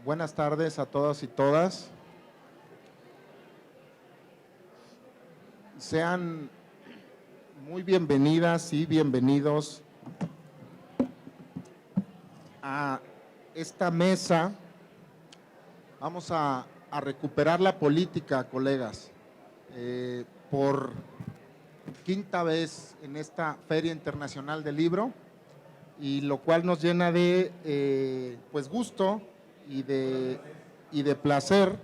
Buenas tardes a todos y todas. Sean muy bienvenidas y bienvenidos a esta mesa. Vamos a recuperar la política, colegas, por quinta vez en esta Feria Internacional del Libro, y lo cual nos llena de pues gusto y de placer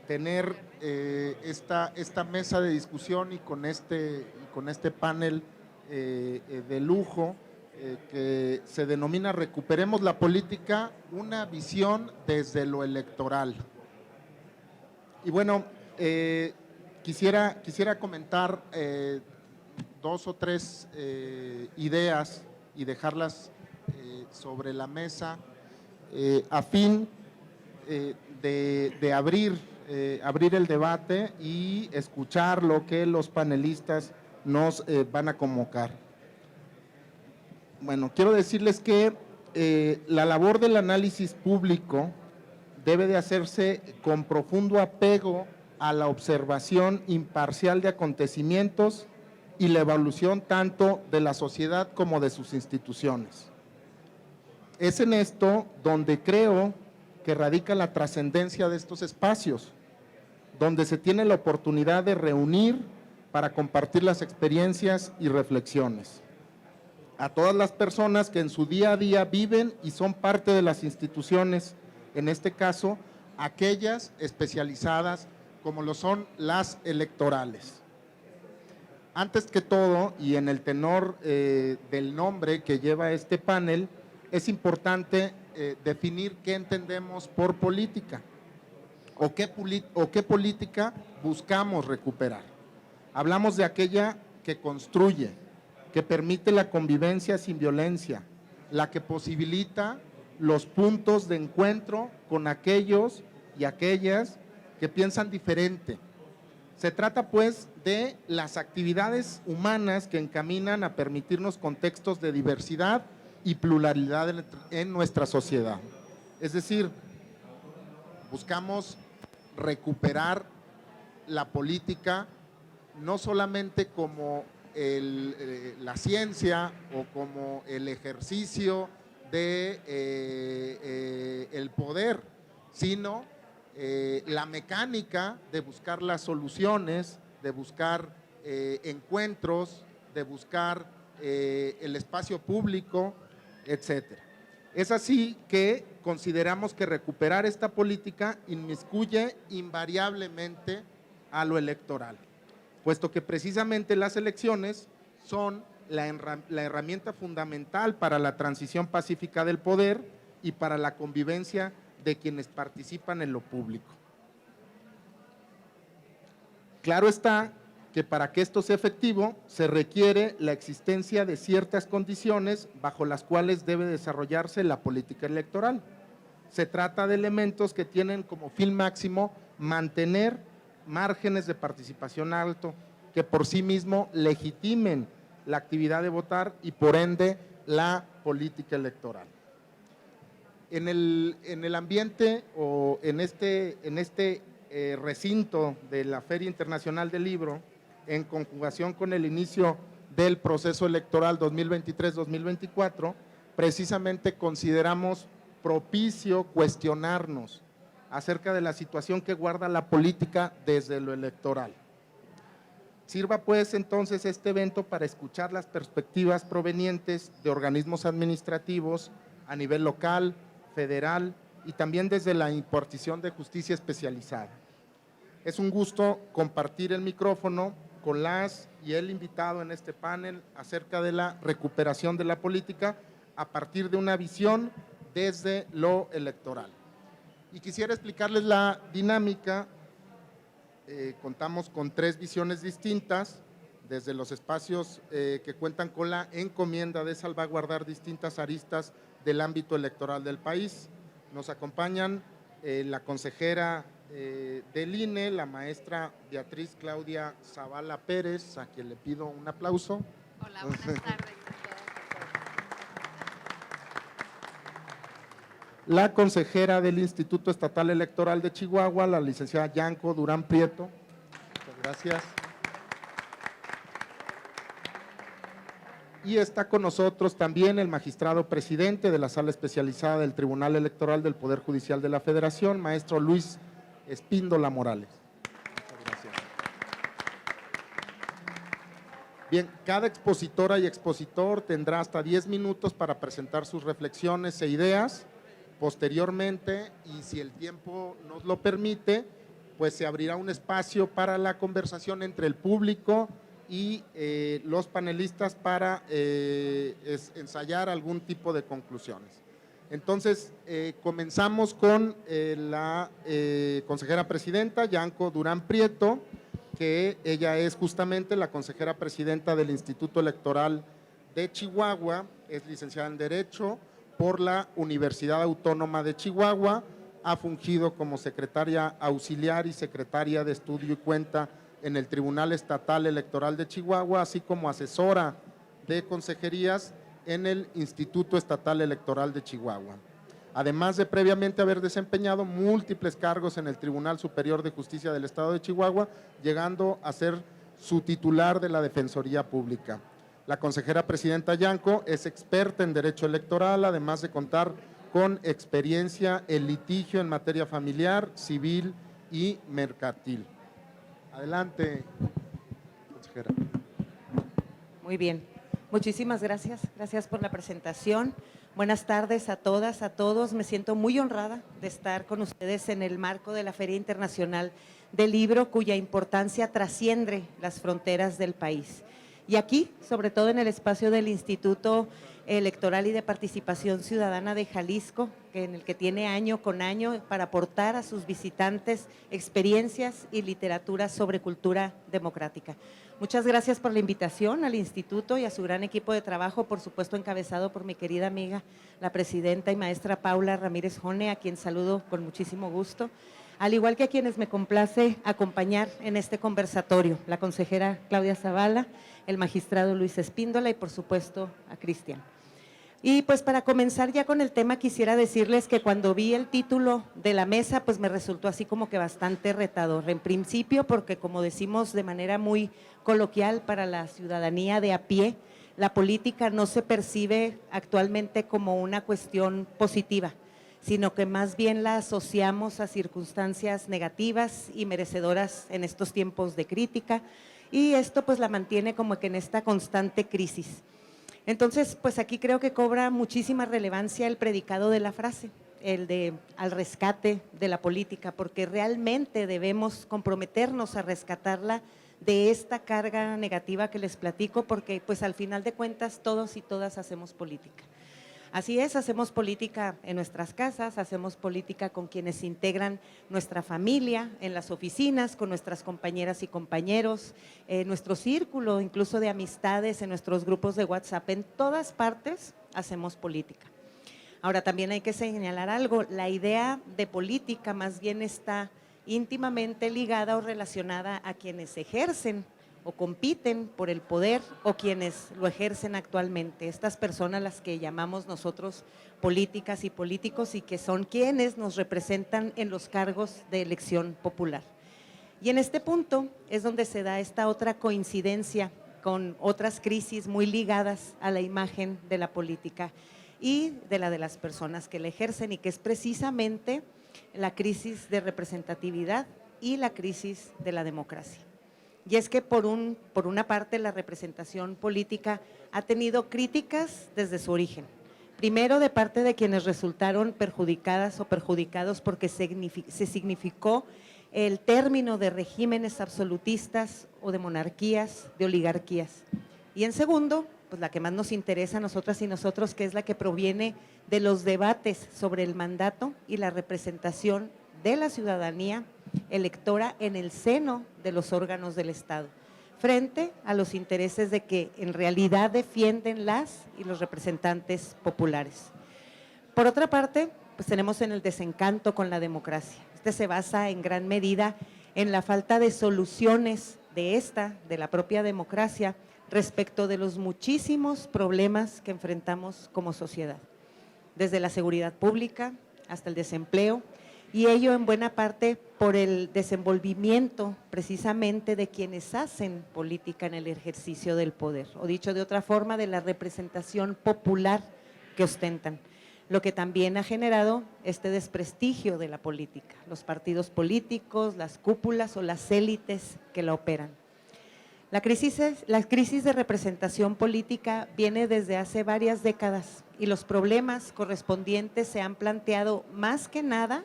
tener esta mesa de discusión y con este panel de lujo que se denomina Recuperemos la Política, una visión desde lo electoral. Y bueno, quisiera comentar dos o tres ideas y dejarlas sobre la mesa a fin de abrir el debate y escuchar lo que los panelistas nos van a convocar. Bueno, quiero decirles que la labor del análisis público debe de hacerse con profundo apego a la observación imparcial de acontecimientos y la evolución tanto de la sociedad como de sus instituciones. Es en esto donde creo que radica la trascendencia de estos espacios, donde se tiene la oportunidad de reunir para compartir las experiencias y reflexiones. A todas las personas que en su día a día viven y son parte de las instituciones, en este caso, aquellas especializadas como lo son las electorales. Antes que todo, y en el tenor del nombre que lleva este panel, es importante definir qué entendemos por política o qué política buscamos recuperar. Hablamos de aquella que construye, que permite la convivencia sin violencia, la que posibilita los puntos de encuentro con aquellos y aquellas que piensan diferente. Se trata pues de las actividades humanas que encaminan a permitirnos contextos de diversidad y pluralidad en nuestra sociedad. Es decir, buscamos recuperar la política no solamente como la ciencia o como el ejercicio de el poder, sino la mecánica de buscar las soluciones, de buscar encuentros, de buscar el espacio público, etcétera. Es así que consideramos que recuperar esta política inmiscuye invariablemente a lo electoral, puesto que precisamente las elecciones son la herramienta fundamental para la transición pacífica del poder y para la convivencia de quienes participan en lo público. Claro está que para que esto sea efectivo se requiere la existencia de ciertas condiciones bajo las cuales debe desarrollarse la política electoral. Se trata de elementos que tienen como fin máximo mantener márgenes de participación alto, que por sí mismo legitimen la actividad de votar y por ende la política electoral. En el ambiente o en este recinto de la Feria Internacional del Libro, en conjugación con el inicio del proceso electoral 2023-2024, precisamente consideramos propicio cuestionarnos acerca de la situación que guarda la política desde lo electoral. Sirva pues entonces este evento para escuchar las perspectivas provenientes de organismos administrativos a nivel local, federal y también desde la impartición de justicia especializada. Es un gusto compartir el micrófono con las y el invitado en este panel acerca de la recuperación de la política a partir de una visión desde lo electoral. Y quisiera explicarles la dinámica. Contamos con tres visiones distintas, desde los espacios que cuentan con la encomienda de salvaguardar distintas aristas del ámbito electoral del país. Nos acompañan la consejera del INE, la maestra Beatriz Claudia Zavala Pérez, a quien le pido un aplauso. Hola, buenas tardes a todos. la consejera del Instituto Estatal Electoral de Chihuahua, la licenciada Yanko Durán Prieto. Muchas gracias. Y está con nosotros también el magistrado presidente de la Sala Especializada del Tribunal Electoral del Poder Judicial de la Federación, maestro Luis Espíndola Morales. Muchas gracias. Bien, cada expositora y expositor tendrá hasta 10 minutos para presentar sus reflexiones e ideas. Posteriormente, y si el tiempo nos lo permite, pues se abrirá un espacio para la conversación entre el público y los panelistas para ensayar algún tipo de conclusiones. Entonces, comenzamos con la consejera presidenta, Yanko Durán Prieto, que ella es justamente la consejera presidenta del Instituto Electoral de Chihuahua, es licenciada en Derecho por la Universidad Autónoma de Chihuahua, ha fungido como secretaria auxiliar y secretaria de Estudio y Cuenta en el Tribunal Estatal Electoral de Chihuahua, así como asesora de consejerías en el Instituto Estatal Electoral de Chihuahua. Además de previamente haber desempeñado múltiples cargos en el Tribunal Superior de Justicia del Estado de Chihuahua, llegando a ser su titular de la Defensoría Pública. La consejera presidenta Yanko es experta en Derecho Electoral, además de contar con experiencia en litigio en materia familiar, civil y mercantil. Adelante, consejera. Muy bien, muchísimas gracias. Gracias por la presentación. Buenas tardes a todas, a todos. Me siento muy honrada de estar con ustedes en el marco de la Feria Internacional del Libro, cuya importancia trasciende las fronteras del país. Y aquí, sobre todo en el espacio del Instituto Electoral y de Participación Ciudadana de Jalisco, en el que tiene año con año para aportar a sus visitantes experiencias y literatura sobre cultura democrática. Muchas gracias por la invitación al instituto y a su gran equipo de trabajo, por supuesto encabezado por mi querida amiga, la presidenta y maestra Paula Ramírez Jone, a quien saludo con muchísimo gusto, al igual que a quienes me complace acompañar en este conversatorio, la consejera Claudia Zavala, el magistrado Luis Espíndola y por supuesto a Cristian. Y pues para comenzar ya con el tema quisiera decirles que cuando vi el título de la mesa pues me resultó así como que bastante retador, en principio porque como decimos de manera muy coloquial para la ciudadanía de a pie, la política no se percibe actualmente como una cuestión positiva, sino que más bien la asociamos a circunstancias negativas y merecedoras en estos tiempos de crítica, y esto pues la mantiene como que en esta constante crisis. Entonces, pues aquí creo que cobra muchísima relevancia el predicado de la frase, el de al rescate de la política, porque realmente debemos comprometernos a rescatarla de esta carga negativa que les platico, porque pues al final de cuentas todos y todas hacemos política. Así es, hacemos política en nuestras casas, hacemos política con quienes integran nuestra familia, en las oficinas, con nuestras compañeras y compañeros, en nuestro círculo, incluso de amistades, en nuestros grupos de WhatsApp, en todas partes hacemos política. Ahora también hay que señalar algo, la idea de política más bien está íntimamente ligada o relacionada a quienes ejercen o compiten por el poder o quienes lo ejercen actualmente. Estas personas las que llamamos nosotros políticas y políticos y que son quienes nos representan en los cargos de elección popular. Y en este punto es donde se da esta otra coincidencia con otras crisis muy ligadas a la imagen de la política y de la de las personas que la ejercen, y que es precisamente la crisis de representatividad y la crisis de la democracia. Y es que por una parte la representación política ha tenido críticas desde su origen. Primero de parte de quienes resultaron perjudicadas o perjudicados porque se significó el término de regímenes absolutistas o de monarquías, de oligarquías. Y en segundo, pues la que más nos interesa a nosotras y nosotros, que es la que proviene de los debates sobre el mandato y la representación de la ciudadanía electora en el seno de los órganos del Estado, frente a los intereses de que en realidad defienden las y los representantes populares. Por otra parte, pues tenemos en el desencanto con la democracia. Este se basa en gran medida en la falta de soluciones de la propia democracia, respecto de los muchísimos problemas que enfrentamos como sociedad, desde la seguridad pública hasta el desempleo, y ello en buena parte por el desenvolvimiento precisamente de quienes hacen política en el ejercicio del poder, o dicho de otra forma, de la representación popular que ostentan, lo que también ha generado este desprestigio de la política, los partidos políticos, las cúpulas o las élites que la operan. La crisis de representación política viene desde hace varias décadas y los problemas correspondientes se han planteado más que nada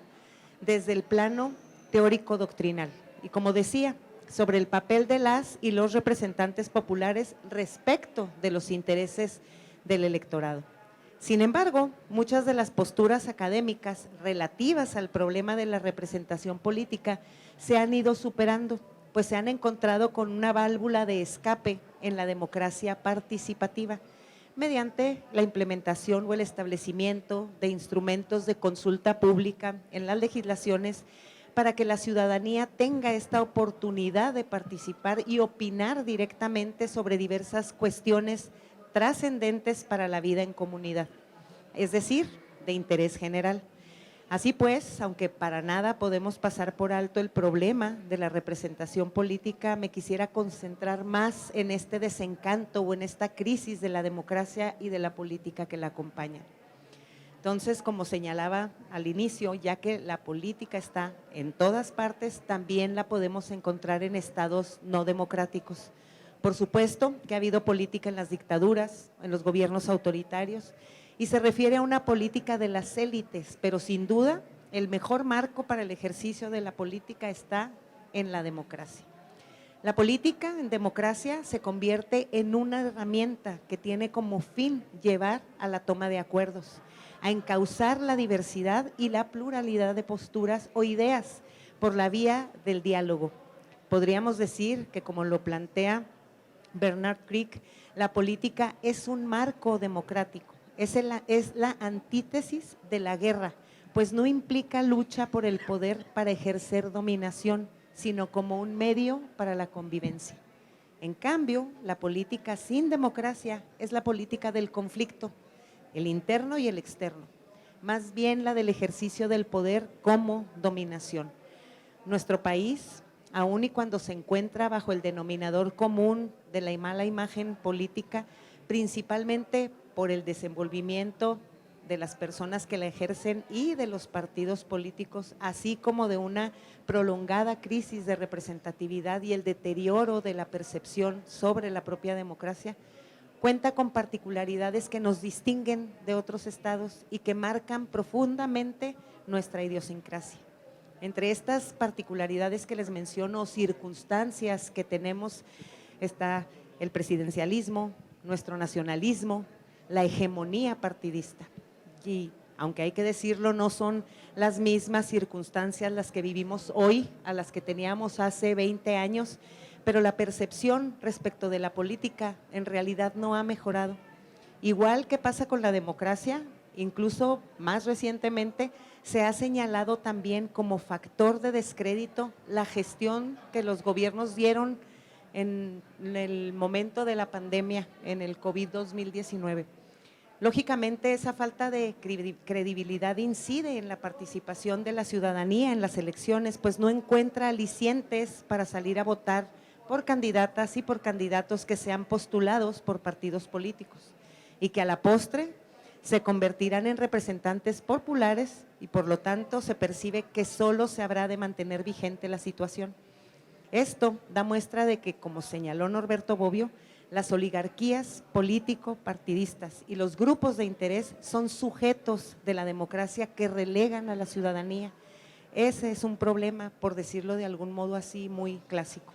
desde el plano teórico-doctrinal. Y como decía, sobre el papel de las y los representantes populares respecto de los intereses del electorado. Sin embargo, muchas de las posturas académicas relativas al problema de la representación política se han ido superando, pues se han encontrado con una válvula de escape en la democracia participativa, mediante la implementación o el establecimiento de instrumentos de consulta pública en las legislaciones para que la ciudadanía tenga esta oportunidad de participar y opinar directamente sobre diversas cuestiones trascendentes para la vida en comunidad, es decir, de interés general. Así pues, aunque para nada podemos pasar por alto el problema de la representación política, me quisiera concentrar más en este desencanto o en esta crisis de la democracia y de la política que la acompaña. Entonces, como señalaba al inicio, ya que la política está en todas partes, también la podemos encontrar en estados no democráticos. Por supuesto que ha habido política en las dictaduras, en los gobiernos autoritarios, y se refiere a una política de las élites, pero sin duda el mejor marco para el ejercicio de la política está en la democracia. La política en democracia se convierte en una herramienta que tiene como fin llevar a la toma de acuerdos, a encauzar la diversidad y la pluralidad de posturas o ideas por la vía del diálogo. Podríamos decir que, como lo plantea Bernard Crick, la política es un marco democrático. Es la antítesis de la guerra, pues no implica lucha por el poder para ejercer dominación, sino como un medio para la convivencia. En cambio, la política sin democracia es la política del conflicto, el interno y el externo, más bien la del ejercicio del poder como dominación. Nuestro país, aun y cuando se encuentra bajo el denominador común de la mala imagen política, principalmente por el desenvolvimiento de las personas que la ejercen y de los partidos políticos, así como de una prolongada crisis de representatividad y el deterioro de la percepción sobre la propia democracia, cuenta con particularidades que nos distinguen de otros estados y que marcan profundamente nuestra idiosincrasia. Entre estas particularidades que les menciono, circunstancias que tenemos, está el presidencialismo, nuestro nacionalismo, la hegemonía partidista. Y aunque hay que decirlo, no son las mismas circunstancias las que vivimos hoy a las que teníamos hace 20 años, pero la percepción respecto de la política en realidad no ha mejorado. Igual que pasa con la democracia, incluso más recientemente se ha señalado también como factor de descrédito la gestión que los gobiernos dieron en el momento de la pandemia, en el COVID-2019. Lógicamente, esa falta de credibilidad incide en la participación de la ciudadanía en las elecciones, pues no encuentra alicientes para salir a votar por candidatas y por candidatos que sean postulados por partidos políticos y que a la postre se convertirán en representantes populares y por lo tanto se percibe que solo se habrá de mantener vigente la situación. Esto da muestra de que, como señaló Norberto Bobbio, las oligarquías político-partidistas y los grupos de interés son sujetos de la democracia que relegan a la ciudadanía. Ese es un problema, por decirlo de algún modo así, muy clásico.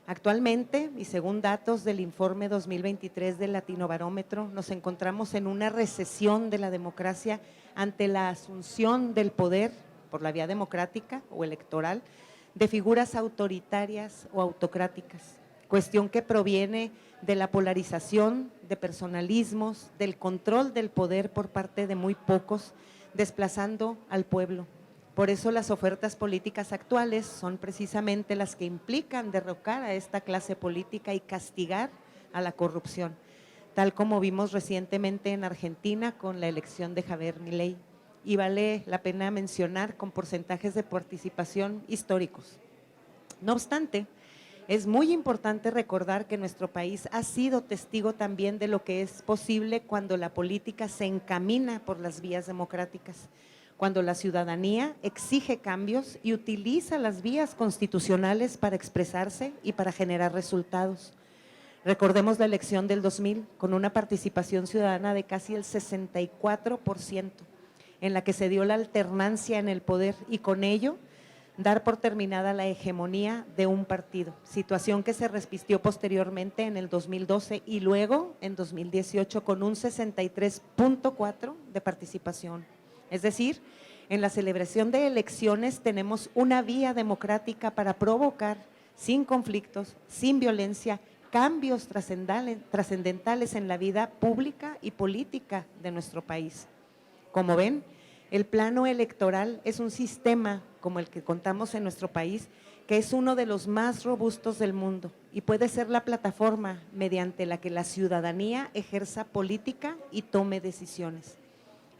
Actualmente, y según datos del informe 2023 del Latinobarómetro, nos encontramos en una recesión de la democracia ante la asunción del poder por la vía democrática o electoral de figuras autoritarias o autocráticas, cuestión que proviene de la polarización, de personalismos, del control del poder por parte de muy pocos, desplazando al pueblo. Por eso las ofertas políticas actuales son precisamente las que implican derrocar a esta clase política y castigar a la corrupción, tal como vimos recientemente en Argentina con la elección de Javier Milei y vale la pena mencionar con porcentajes de participación históricos. No obstante, es muy importante recordar que nuestro país ha sido testigo también de lo que es posible cuando la política se encamina por las vías democráticas, cuando la ciudadanía exige cambios y utiliza las vías constitucionales para expresarse y para generar resultados. Recordemos la elección del 2000 con una participación ciudadana de casi el 64%, en la que se dio la alternancia en el poder y con ello dar por terminada la hegemonía de un partido, situación que se repitió posteriormente en el 2012 y luego en 2018 con un 63.4% de participación. Es decir, en la celebración de elecciones tenemos una vía democrática para provocar, sin conflictos, sin violencia, cambios trascendentales en la vida pública y política de nuestro país. Como ven, el plano electoral es un sistema como el que contamos en nuestro país, que es uno de los más robustos del mundo y puede ser la plataforma mediante la que la ciudadanía ejerza política y tome decisiones.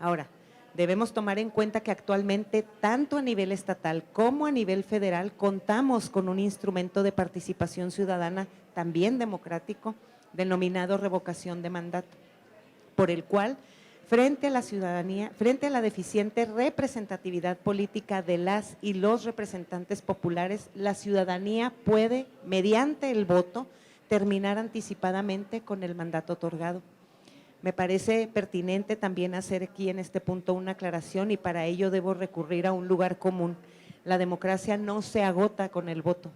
Ahora, debemos tomar en cuenta que actualmente, tanto a nivel estatal como a nivel federal, contamos con un instrumento de participación ciudadana también democrático, denominado revocación de mandato, por el cual, frente a la ciudadanía, frente a la deficiente representatividad política de las y los representantes populares, la ciudadanía puede, mediante el voto, terminar anticipadamente con el mandato otorgado. Me parece pertinente también hacer aquí en este punto una aclaración y para ello debo recurrir a un lugar común. La democracia no se agota con el voto,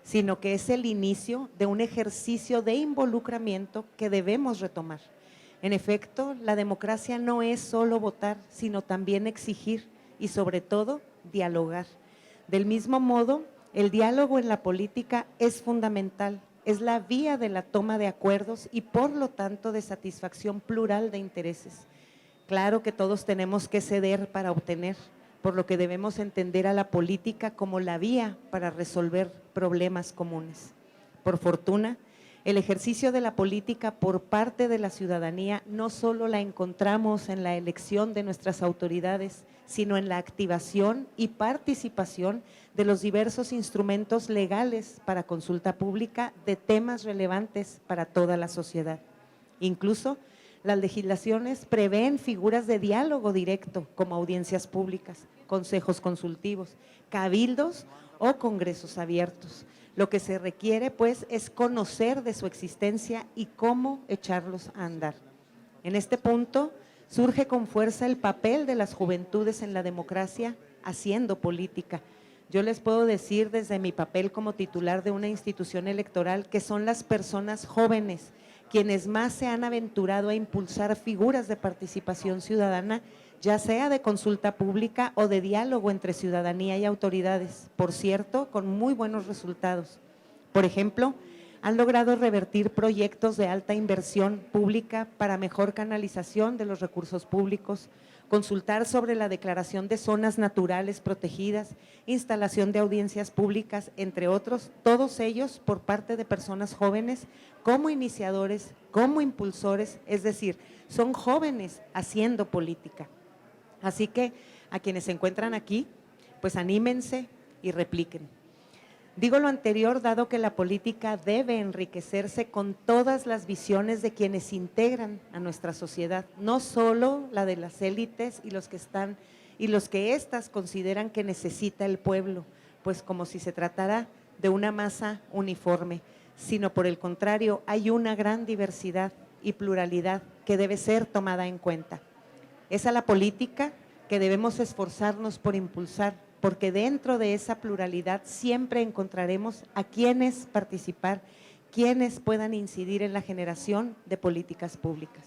sino que es el inicio de un ejercicio de involucramiento que debemos retomar. En efecto, la democracia no es solo votar, sino también exigir y sobre todo dialogar. Del mismo modo, el diálogo en la política es fundamental, es la vía de la toma de acuerdos y por lo tanto de satisfacción plural de intereses. Claro que todos tenemos que ceder para obtener, por lo que debemos entender a la política como la vía para resolver problemas comunes. Por fortuna, el ejercicio de la política por parte de la ciudadanía no solo la encontramos en la elección de nuestras autoridades, sino en la activación y participación de los diversos instrumentos legales para consulta pública de temas relevantes para toda la sociedad. Incluso, las legislaciones prevén figuras de diálogo directo como audiencias públicas, consejos consultivos, cabildos o congresos abiertos. Lo que se requiere, pues, es conocer de su existencia y cómo echarlos a andar. En este punto, surge con fuerza el papel de las juventudes en la democracia haciendo política. Yo les puedo decir desde mi papel como titular de una institución electoral que son las personas jóvenes quienes más se han aventurado a impulsar figuras de participación ciudadana, ya sea de consulta pública o de diálogo entre ciudadanía y autoridades, por cierto, con muy buenos resultados. Por ejemplo, han logrado revertir proyectos de alta inversión pública para mejor canalización de los recursos públicos, consultar sobre la declaración de zonas naturales protegidas, instalación de audiencias públicas, entre otros, todos ellos por parte de personas jóvenes como iniciadores, como impulsores, es decir, son jóvenes haciendo política. Así que a quienes se encuentran aquí, pues anímense y repliquen. Digo lo anterior dado que la política debe enriquecerse con todas las visiones de quienes integran a nuestra sociedad, no solo la de las élites y los que éstas consideran que necesita el pueblo, pues como si se tratara de una masa uniforme, sino por el contrario, hay una gran diversidad y pluralidad que debe ser tomada en cuenta. Es a la política que debemos esforzarnos por impulsar, porque dentro de esa pluralidad siempre encontraremos a quienes participar, quienes puedan incidir en la generación de políticas públicas.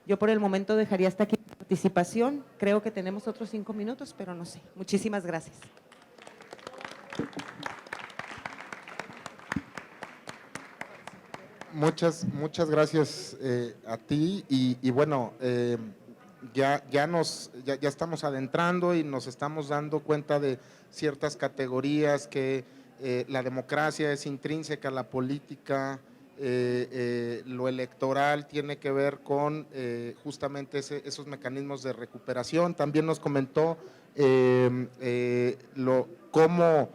Yo por el momento dejaría hasta aquí la participación, creo que tenemos otros 5 minutos, pero no sé. Muchísimas gracias. Muchas gracias a ti y bueno, ya estamos adentrando y nos estamos dando cuenta de ciertas categorías que la democracia es intrínseca a la política lo electoral tiene que ver con justamente esos mecanismos de recuperación. También nos comentó cómo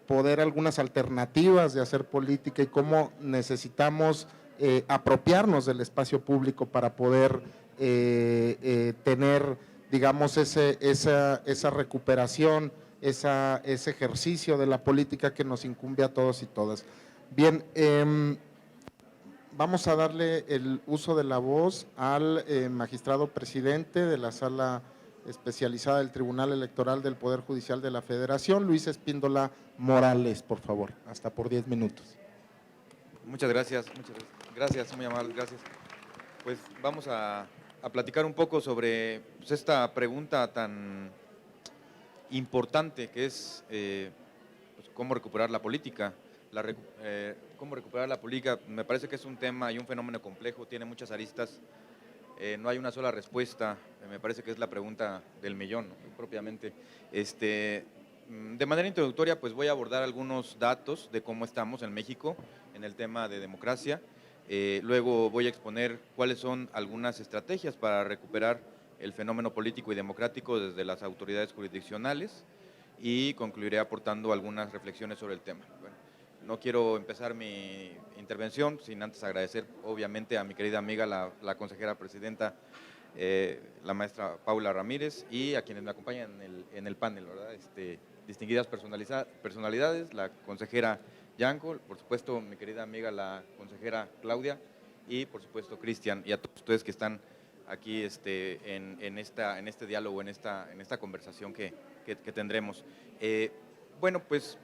poder algunas alternativas de hacer política y cómo necesitamos apropiarnos del espacio público para poder tener, digamos, esa recuperación, ese ejercicio de la política que nos incumbe a todos y todas. Bien, vamos a darle el uso de la voz al magistrado presidente de la Sala Especializada del Tribunal Electoral del Poder Judicial de la Federación, Luis Espíndola Morales, por favor, hasta por 10 minutos. Muchas gracias, muy amable, gracias. Pues vamos a platicar un poco sobre pues, esta pregunta tan importante que es pues, cómo recuperar la política. Cómo recuperar la política me parece que es un tema y un fenómeno complejo, tiene muchas aristas, no hay una sola respuesta, me parece que es la pregunta del millón, ¿no? Propiamente. De manera introductoria, pues voy a abordar algunos datos de cómo estamos en México en el tema de democracia. Luego voy a exponer cuáles son algunas estrategias para recuperar el fenómeno político y democrático desde las autoridades jurisdiccionales y concluiré aportando algunas reflexiones sobre el tema. Bueno, no quiero empezar mi intervención sin antes agradecer obviamente a mi querida amiga, la consejera presidenta, la maestra Paula Ramírez, y a quienes me acompañan en el panel, ¿verdad? Distinguidas personalidades, la consejera Yanko, por supuesto mi querida amiga la consejera Claudia y por supuesto Cristian, y a todos ustedes que están aquí en este diálogo, en esta conversación que tendremos. Bueno, pues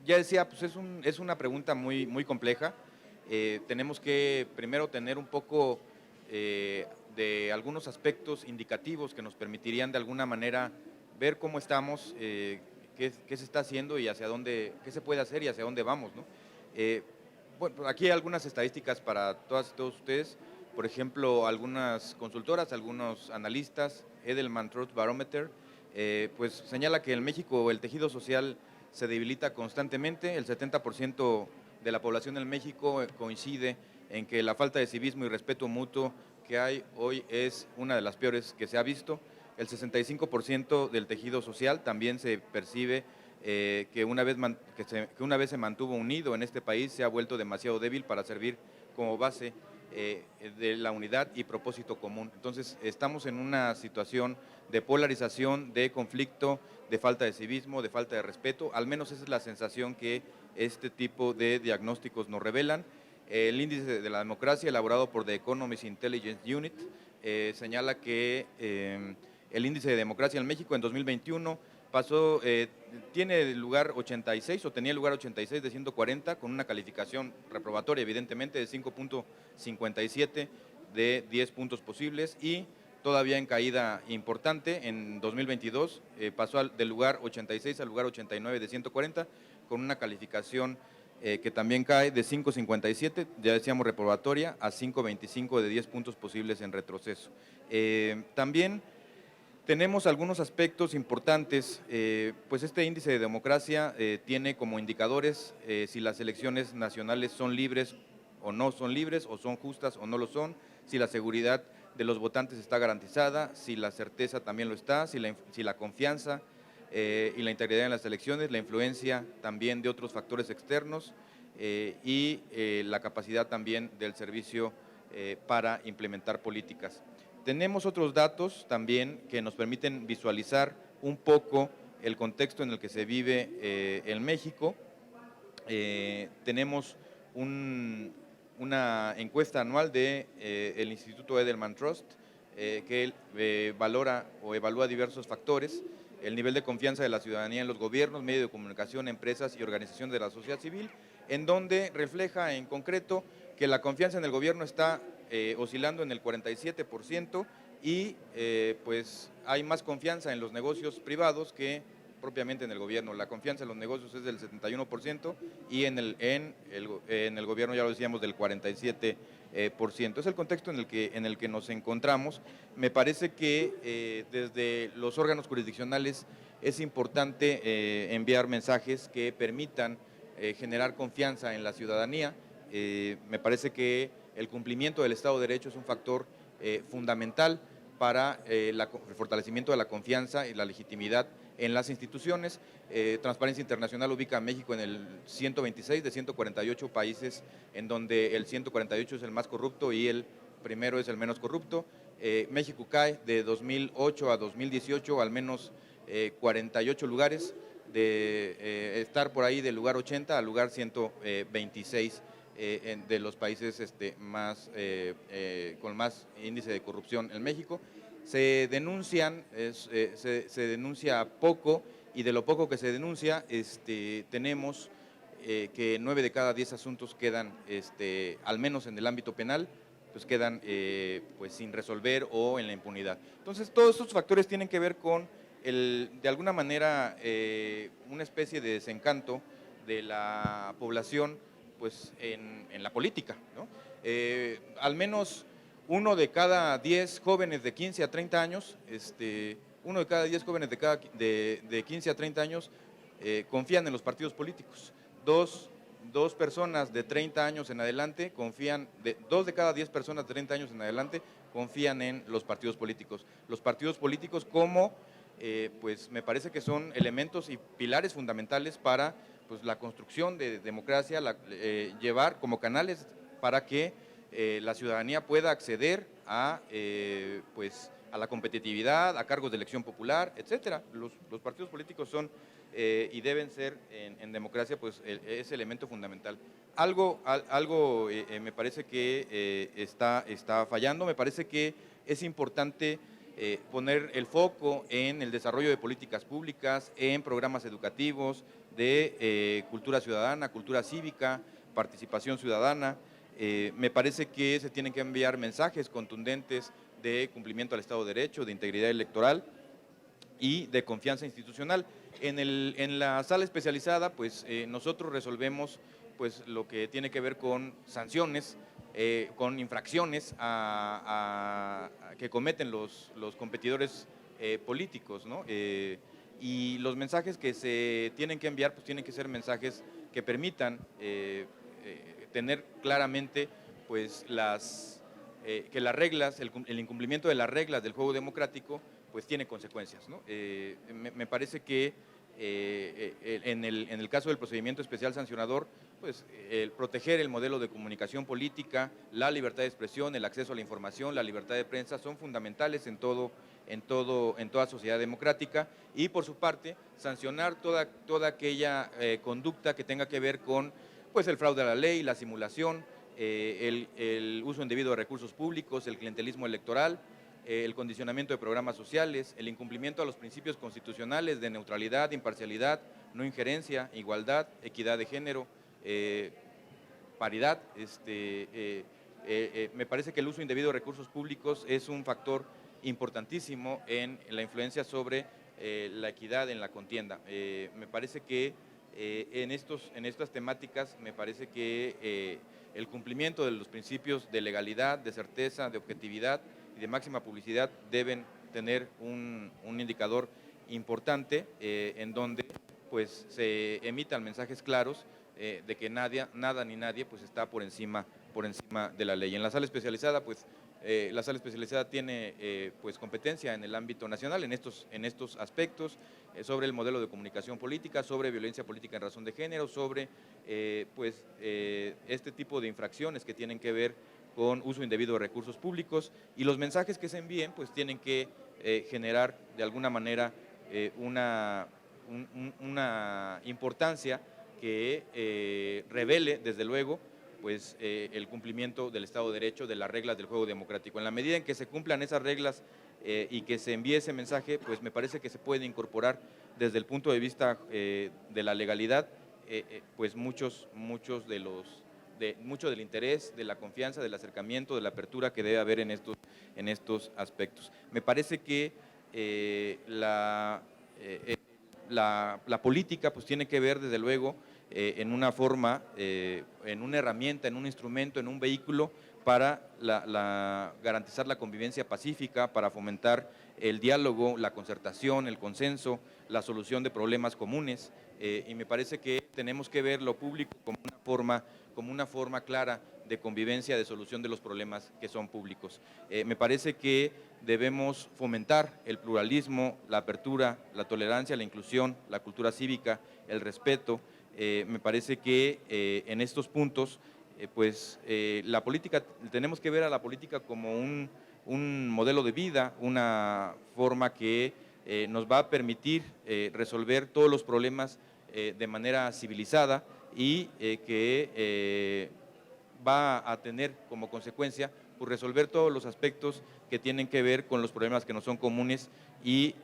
ya decía, pues es una pregunta muy compleja. Tenemos que primero tener un poco de algunos aspectos indicativos que nos permitirían de alguna manera ver cómo estamos, qué se está haciendo y hacia dónde, qué se puede hacer y hacia dónde vamos, ¿no? Bueno, aquí hay algunas estadísticas para todas y todos ustedes. Por ejemplo, algunas consultoras, algunos analistas, Edelman Trust Barometer, pues señala que en México el tejido social se debilita constantemente. El 70% de la población en México coincide en que la falta de civismo y respeto mutuo que hay hoy es una de las peores que se ha visto. El 65% del tejido social también se percibe que una vez se mantuvo unido en este país, se ha vuelto demasiado débil para servir como base de la unidad y propósito común. Entonces, estamos en una situación de polarización, de conflicto, de falta de civismo, de falta de respeto, al menos esa es la sensación que este tipo de diagnósticos nos revelan. El índice de la democracia elaborado por The Economist Intelligence Unit señala que el índice de democracia en México en 2021 tiene lugar 86 o tenía lugar 86 de 140 con una calificación reprobatoria evidentemente de 5.57 de 10 puntos posibles y todavía en caída importante en 2022 pasó del lugar 86 al lugar 89 de 140 con una calificación que también cae de 5.57, ya decíamos reprobatoria, a 5.25 de 10 puntos posibles en retroceso. También tenemos algunos aspectos importantes, pues este índice de democracia tiene como indicadores si las elecciones nacionales son libres o no son libres, o son justas o no lo son, si la seguridad de los votantes está garantizada, si la certeza también lo está, si la confianza y la integridad en las elecciones, la influencia también de otros factores externos y la capacidad también del servicio para implementar políticas. Tenemos otros datos también que nos permiten visualizar un poco el contexto en el que se vive en México. Tenemos una encuesta anual del Instituto Edelman Trust que valora o evalúa diversos factores, el nivel de confianza de la ciudadanía en los gobiernos, medios de comunicación, empresas y organizaciones de la sociedad civil, en donde refleja en concreto que la confianza en el gobierno está oscilando en el 47% y pues hay más confianza en los negocios privados que propiamente en el gobierno. La confianza en los negocios es del 71% y en el gobierno, ya lo decíamos, del 47%. Es el contexto en el que nos encontramos. Me parece que desde los órganos jurisdiccionales es importante enviar mensajes que permitan generar confianza en la ciudadanía. Me parece que el cumplimiento del Estado de Derecho es un factor fundamental para el fortalecimiento de la confianza y la legitimidad en las instituciones. Transparencia Internacional ubica a México en el 126 de 148 países, en donde el 148 es el más corrupto y el primero es el menos corrupto. México cae de 2008 a 2018 al menos 48 lugares, de estar por ahí del lugar 80 al lugar 126 de los países con más índice de corrupción en México. Se denuncia poco, y de lo poco que se denuncia tenemos que 9 de cada 10 asuntos quedan, al menos en el ámbito penal, pues quedan pues sin resolver o en la impunidad. Entonces todos estos factores tienen que ver con de alguna manera una especie de desencanto de la población pues en la política, ¿no? Al menos 1 de cada 10 jóvenes de 15 a 30 años, 1 de cada 10 jóvenes de 15 a 30 años confían en los partidos políticos. Dos personas de 30 años en adelante confían, 2 de cada 10 personas de 30 años en adelante confían en los partidos políticos. Los partidos políticos como, pues me parece que son elementos y pilares fundamentales para pues, la construcción de democracia, llevar como canales para que la ciudadanía pueda acceder a, pues, a la competitividad, a cargos de elección popular, etcétera. Los partidos políticos son y deben ser en democracia pues ese elemento fundamental. Algo me parece que está fallando. Me parece que es importante poner el foco en el desarrollo de políticas públicas, en programas educativos, de cultura ciudadana, cultura cívica, participación ciudadana. Me parece que se tienen que enviar mensajes contundentes de cumplimiento al Estado de Derecho, de integridad electoral y de confianza institucional. En la sala especializada, pues nosotros resolvemos pues lo que tiene que ver con sanciones, con infracciones que cometen los competidores políticos, ¿no? Y los mensajes que se tienen que enviar, pues tienen que ser mensajes que permitan tener claramente pues que las reglas, el incumplimiento de las reglas del juego democrático pues tiene consecuencias, ¿no? Me parece que en el caso del procedimiento especial sancionador, pues el proteger el modelo de comunicación política, la libertad de expresión, el acceso a la información, la libertad de prensa son fundamentales en toda sociedad democrática, y por su parte sancionar toda aquella conducta que tenga que ver con pues el fraude a la ley, la simulación, el uso indebido de recursos públicos, el clientelismo electoral, el condicionamiento de programas sociales, el incumplimiento a los principios constitucionales de neutralidad, imparcialidad, no injerencia, igualdad, equidad de género, paridad. Me parece que el uso indebido de recursos públicos es un factor importantísimo en la influencia sobre la equidad en la contienda. Me parece que en estas temáticas me parece que el cumplimiento de los principios de legalidad, de certeza, de objetividad y de máxima publicidad deben tener un indicador importante en donde pues se emitan mensajes claros de que nada ni nadie pues está por encima de la ley. En la sala especializada pues la sala especializada tiene pues competencia en el ámbito nacional en estos aspectos, sobre el modelo de comunicación política, sobre violencia política en razón de género, sobre este tipo de infracciones que tienen que ver con uso indebido de recursos públicos, y los mensajes que se envíen pues tienen que generar de alguna manera una importancia que revele desde luego pues el cumplimiento del Estado de Derecho, de las reglas del juego democrático. En la medida en que se cumplan esas reglas y que se envíe ese mensaje, pues me parece que se puede incorporar desde el punto de vista de la legalidad pues mucho del interés, de la confianza, del acercamiento, de la apertura que debe haber en estos aspectos. Me parece que la política pues tiene que ver desde luego en una forma, en una herramienta, en un instrumento, en un vehículo para garantizar la convivencia pacífica, para fomentar el diálogo, la concertación, el consenso, la solución de problemas comunes, y me parece que tenemos que ver lo público como una forma como una forma clara de convivencia, de solución de los problemas que son públicos. Me parece que debemos fomentar el pluralismo, la apertura, la tolerancia, la inclusión, la cultura cívica, el respeto. Me parece que en estos puntos, la política, tenemos que ver a la política como un modelo de vida, una forma que nos va a permitir resolver todos los problemas de manera civilizada y que va a tener como consecuencia pues, resolver todos los aspectos que tienen que ver con los problemas que no son comunes y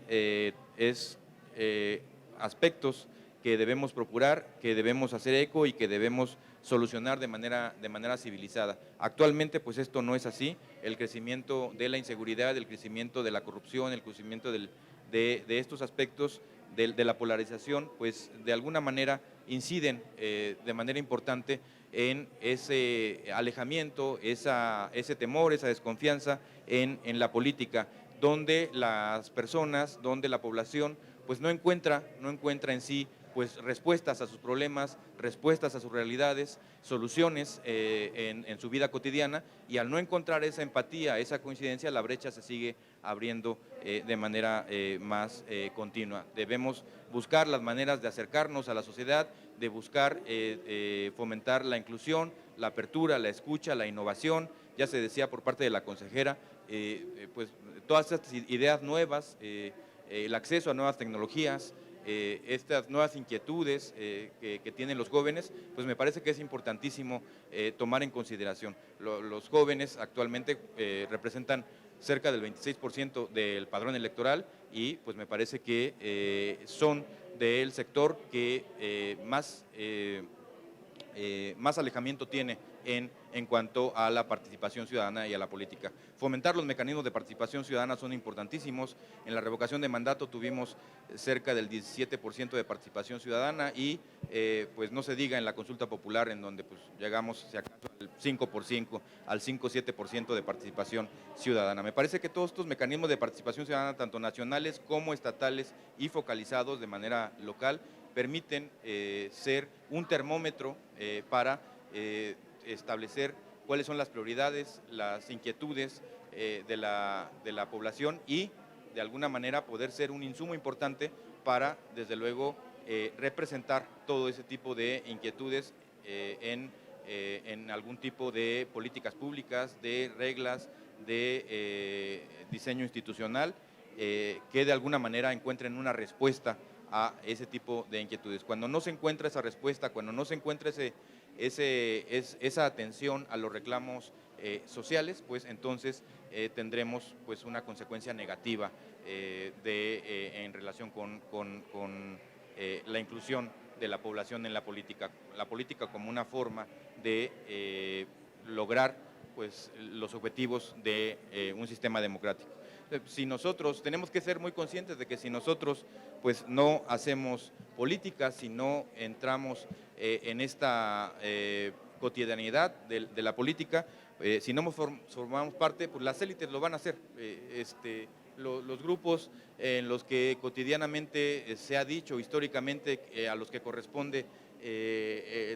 aspectos que debemos procurar, que debemos hacer eco y que debemos solucionar de manera civilizada. Actualmente pues esto no es así, el crecimiento de la inseguridad, el crecimiento de la corrupción, el crecimiento de estos aspectos de la polarización, pues de alguna manera inciden de manera importante en ese alejamiento, ese temor, esa desconfianza en la política, donde las personas, donde la población pues no encuentra en sí pues respuestas a sus problemas, respuestas a sus realidades, soluciones en su vida cotidiana, y al no encontrar esa empatía, esa coincidencia, la brecha se sigue abriendo de manera más continua. Debemos buscar las maneras de acercarnos a la sociedad, de buscar fomentar la inclusión, la apertura, la escucha, la innovación. Ya se decía por parte de la consejera, pues todas estas ideas nuevas, el acceso a nuevas tecnologías, estas nuevas inquietudes que tienen los jóvenes, pues me parece que es importantísimo tomar en consideración. Los jóvenes actualmente representan cerca del 26% del padrón electoral y pues me parece que son del sector que más alejamiento tiene en cuanto a la participación ciudadana y a la política. Fomentar los mecanismos de participación ciudadana son importantísimos. En la revocación de mandato tuvimos cerca del 17% de participación ciudadana y pues no se diga en la consulta popular, en donde pues llegamos si acaso al 5%, al 5-7% de participación ciudadana. Me parece que todos estos mecanismos de participación ciudadana, tanto nacionales como estatales y focalizados de manera local, permiten ser un termómetro para establecer cuáles son las prioridades, las inquietudes de la población y de alguna manera poder ser un insumo importante para, desde luego, representar todo ese tipo de inquietudes en algún tipo de políticas públicas, de reglas, de diseño institucional, que de alguna manera encuentren una respuesta a ese tipo de inquietudes. Cuando no se encuentra esa respuesta, cuando no se encuentra esa atención a los reclamos sociales, pues entonces tendremos pues una consecuencia negativa en relación con la inclusión de la población en la política como una forma de lograr pues los objetivos de un sistema democrático. Si nosotros tenemos que ser muy conscientes de que si nosotros pues no hacemos política, si no entramos en esta cotidianidad de la política, si no formamos parte, pues las élites lo van a hacer. Los grupos en los que cotidianamente se ha dicho históricamente a los que corresponde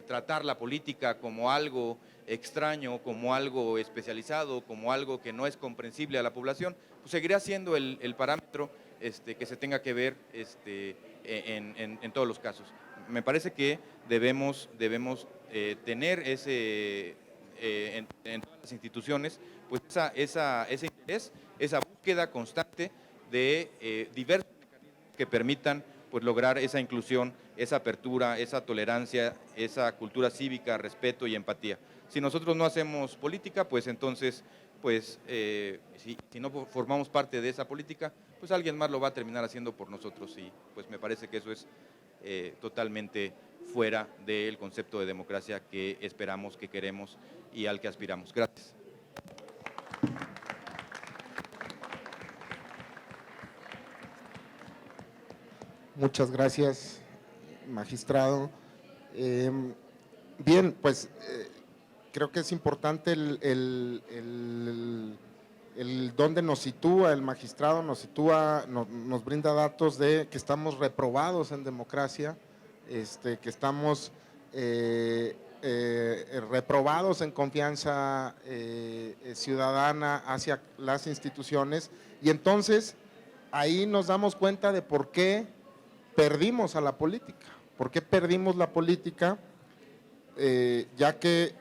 tratar la política como algo extraño, como algo especializado, como algo que no es comprensible a la población, pues seguirá siendo el parámetro que se tenga que ver en todos los casos. Me parece que debemos tener en todas las instituciones pues ese interés, esa búsqueda constante de diversos mecanismos que permitan pues lograr esa inclusión, esa apertura, esa tolerancia, esa cultura cívica, respeto y empatía. Si nosotros no hacemos política, pues entonces, pues si no formamos parte de esa política, pues alguien más lo va a terminar haciendo por nosotros y pues me parece que eso es totalmente fuera del concepto de democracia que esperamos, que queremos y al que aspiramos. Gracias. Muchas gracias, magistrado. Bien, pues creo que es importante el dónde nos sitúa el magistrado, nos brinda datos de que estamos reprobados en democracia, que estamos reprobados en confianza ciudadana hacia las instituciones, y entonces ahí nos damos cuenta de por qué perdimos a la política. ¿Por qué perdimos la política? Ya que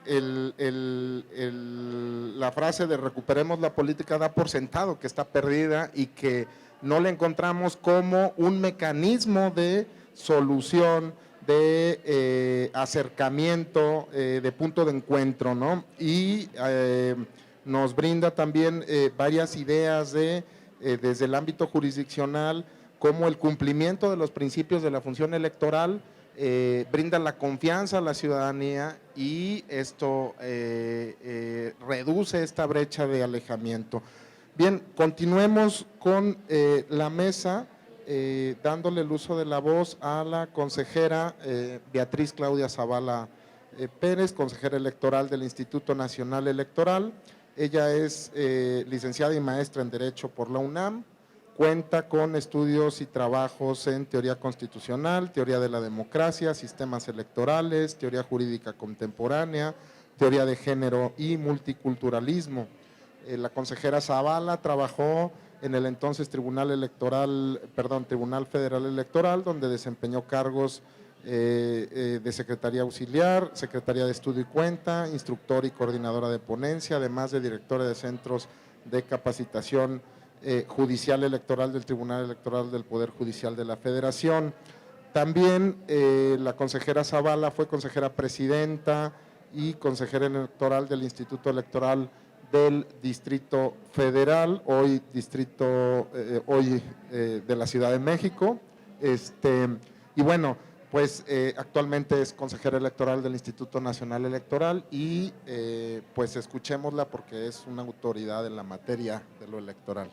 la frase de recuperemos la política da por sentado que está perdida y que no le encontramos como un mecanismo de solución, de acercamiento, de punto de encuentro, ¿no? Y nos brinda también varias ideas desde el ámbito jurisdiccional, como el cumplimiento de los principios de la función electoral brinda la confianza a la ciudadanía, y esto reduce esta brecha de alejamiento. Bien, continuemos con la mesa, dándole el uso de la voz a la consejera Beatriz Claudia Zavala Pérez, consejera electoral del Instituto Nacional Electoral. Ella es licenciada y maestra en Derecho por la UNAM. Cuenta con estudios y trabajos en teoría constitucional, teoría de la democracia, sistemas electorales, teoría jurídica contemporánea, teoría de género y multiculturalismo. La consejera Zavala trabajó en el entonces Tribunal Federal Electoral, donde desempeñó cargos de Secretaría Auxiliar, Secretaría de Estudio y Cuenta, instructor y coordinadora de ponencia, además de directora de centros de capacitación judicial electoral del Tribunal Electoral del Poder Judicial de la Federación. También la consejera Zavala fue consejera presidenta y consejera electoral del Instituto Electoral del Distrito Federal, hoy de la Ciudad de México. Y bueno, pues actualmente es consejera electoral del Instituto Nacional Electoral, y pues escuchémosla porque es una autoridad en la materia de lo electoral.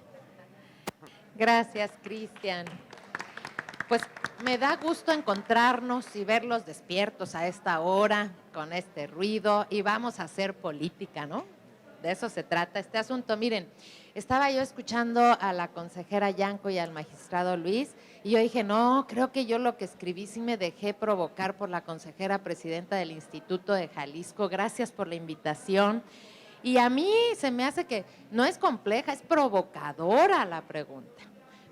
Gracias, Cristian. Pues me da gusto encontrarnos y verlos despiertos a esta hora, con este ruido, y vamos a hacer política, ¿no? De eso se trata este asunto. Miren, estaba yo escuchando a la consejera Yanko y al magistrado Luis, y yo dije, no, creo que yo lo que escribí sí me dejé provocar por la consejera presidenta del Instituto de Jalisco. Gracias por la invitación. Y a mí se me hace que no es compleja, es provocadora la pregunta,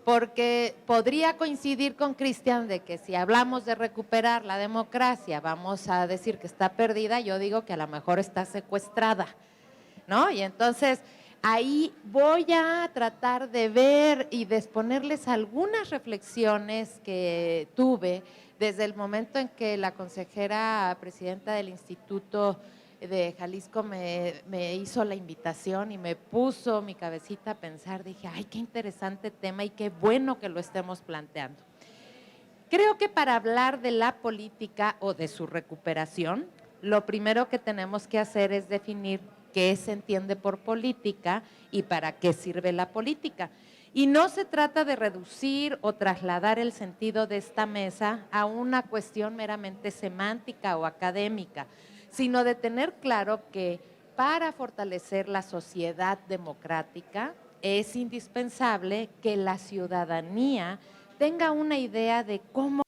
porque podría coincidir con Cristian de que si hablamos de recuperar la democracia, vamos a decir que está perdida. Yo digo que a lo mejor está secuestrada, ¿no? Y entonces ahí voy a tratar de ver y de exponerles algunas reflexiones que tuve desde el momento en que la consejera presidenta del Instituto de Jalisco me hizo la invitación y me puso mi cabecita a pensar. Dije, ay, qué interesante tema y qué bueno que lo estemos planteando. Creo que para hablar de la política o de su recuperación, lo primero que tenemos que hacer es definir qué se entiende por política y para qué sirve la política. Y no se trata de reducir o trasladar el sentido de esta mesa a una cuestión meramente semántica o académica, sino de tener claro que para fortalecer la sociedad democrática es indispensable que la ciudadanía tenga una idea de cómo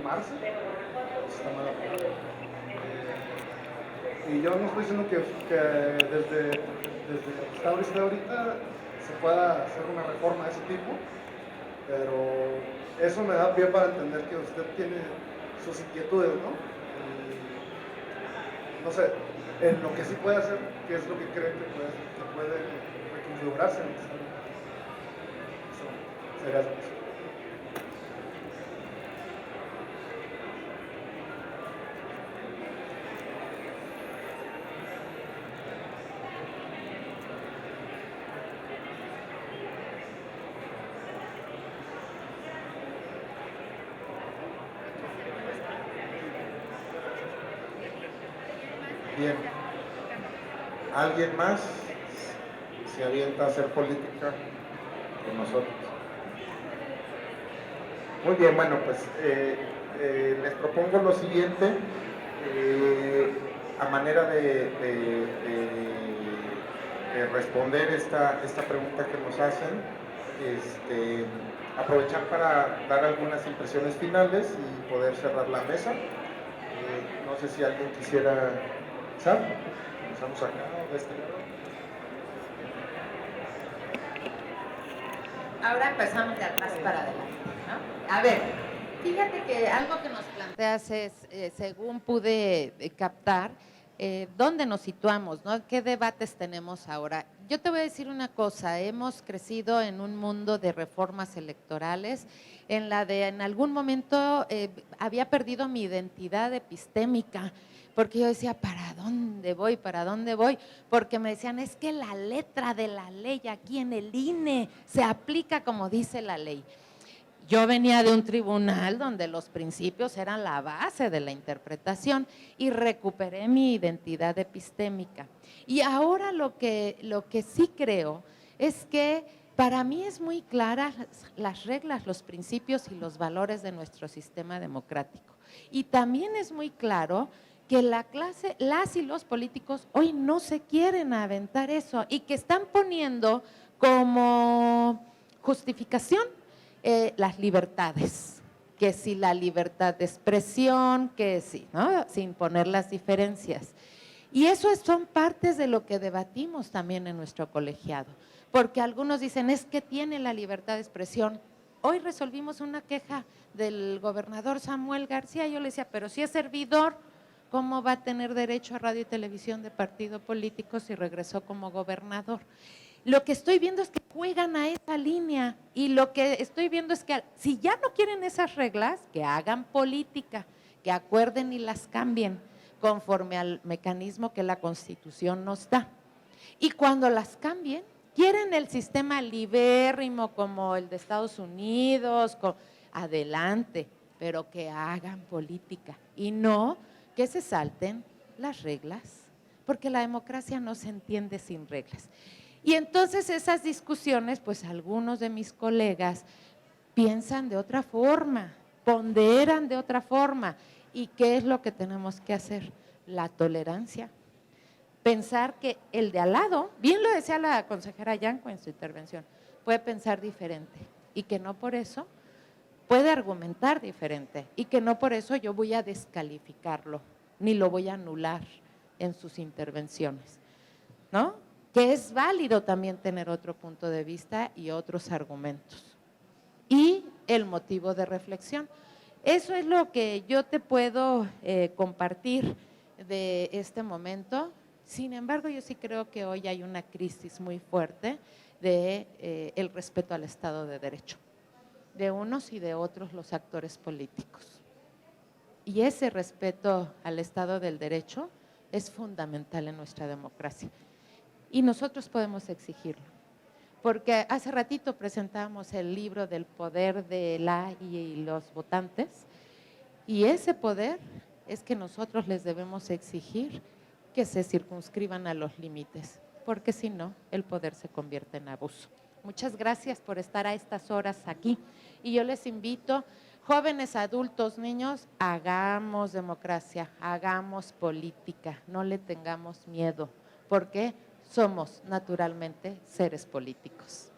informarse, está mal aplicado. Y yo no estoy diciendo que desde lo que está ahorita se pueda hacer una reforma de ese tipo, pero eso me da pie para entender que usted tiene sus inquietudes, ¿no? Y, no sé, en lo que sí puede hacer, ¿qué es lo que cree que puede reconfigurarse? Eso sería eso. Bien. ¿Alguien más se avienta a hacer política con nosotros? Muy bien, bueno, pues les propongo lo siguiente, a manera de responder esta pregunta que nos hacen, aprovechar para dar algunas impresiones finales y poder cerrar la mesa. No sé si alguien quisiera empezar. Empezamos acá o de este lado. Ahora empezamos de atrás para adelante, ¿no? A ver, fíjate que algo que nos planteas es, según pude captar, dónde nos situamos, ¿no? ¿Qué debates tenemos ahora? Yo te voy a decir una cosa, hemos crecido en un mundo de reformas electorales, en la de en algún momento había perdido mi identidad epistémica, porque yo decía, ¿para dónde voy? ¿Para dónde voy? Porque me decían, es que la letra de la ley aquí en el INE se aplica como dice la ley. Yo venía de un tribunal donde los principios eran la base de la interpretación y recuperé mi identidad epistémica. Y ahora lo que sí creo es que para mí es muy clara las reglas, los principios y los valores de nuestro sistema democrático. Y también es muy claro que las y los políticos hoy no se quieren aventar eso y que están poniendo como justificación las libertades, que si la libertad de expresión, que sí, ¿no? Sin poner las diferencias. Y eso son partes de lo que debatimos también en nuestro colegiado, porque algunos dicen, es que tiene la libertad de expresión. Hoy resolvimos una queja del gobernador Samuel García, yo le decía, pero si es servidor, ¿cómo va a tener derecho a radio y televisión de partido político si regresó como gobernador? Lo que estoy viendo es que juegan a esa línea y lo que estoy viendo es que si ya no quieren esas reglas, que hagan política, que acuerden y las cambien conforme al mecanismo que la Constitución nos da. Y cuando las cambien, quieren el sistema libérrimo como el de Estados Unidos, adelante, pero que hagan política y no que se salten las reglas, porque la democracia no se entiende sin reglas. Y entonces esas discusiones, pues algunos de mis colegas piensan de otra forma, ponderan de otra forma. ¿Y qué es lo que tenemos que hacer? La tolerancia. Pensar que el de al lado, bien lo decía la consejera Yanco en su intervención, puede pensar diferente y que no por eso puede argumentar diferente y que no por eso yo voy a descalificarlo ni lo voy a anular en sus intervenciones, ¿no? Que es válido también tener otro punto de vista y otros argumentos. Y el motivo de reflexión. Eso es lo que yo te puedo compartir de este momento. Sin embargo, yo sí creo que hoy hay una crisis muy fuerte de el respeto al Estado de Derecho, de unos y de otros los actores políticos. Y ese respeto al Estado del Derecho es fundamental en nuestra democracia. Y nosotros podemos exigirlo, porque hace ratito presentamos el libro del poder de la y los votantes, y ese poder es que nosotros les debemos exigir que se circunscriban a los límites, porque si no, el poder se convierte en abuso. Muchas gracias por estar a estas horas aquí, y yo les invito, jóvenes, adultos, niños, hagamos democracia, hagamos política, no le tengamos miedo, porque somos naturalmente seres políticos.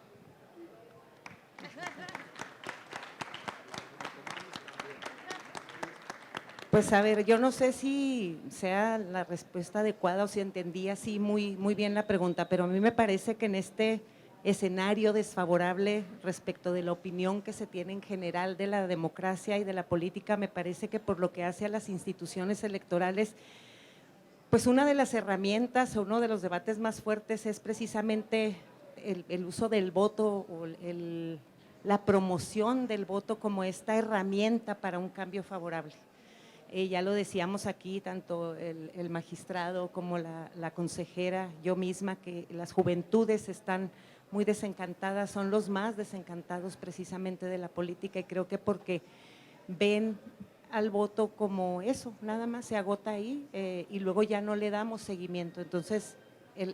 Pues a ver, yo no sé si sea la respuesta adecuada o si entendí así muy bien la pregunta, pero a mí me parece que en este escenario desfavorable respecto de la opinión que se tiene en general de la democracia y de la política, me parece que por lo que hace a las instituciones electorales, pues una de las herramientas o uno de los debates más fuertes es precisamente el uso del voto o la promoción del voto como esta herramienta para un cambio favorable. Ya lo decíamos aquí, tanto el magistrado como la consejera, yo misma, que las juventudes están muy desencantadas, son los más desencantados precisamente de la política, y creo que porque ven al voto como eso, nada más se agota ahí y luego ya no le damos seguimiento. Entonces,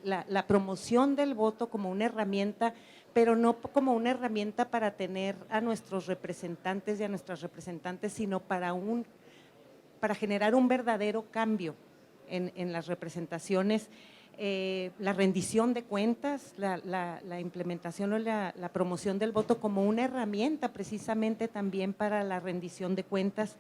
la promoción del voto como una herramienta, pero no como una herramienta para tener a nuestros representantes y a nuestras representantes, sino para generar un verdadero cambio en las representaciones, la rendición de cuentas, la implementación o la promoción del voto como una herramienta precisamente también para la rendición de cuentas,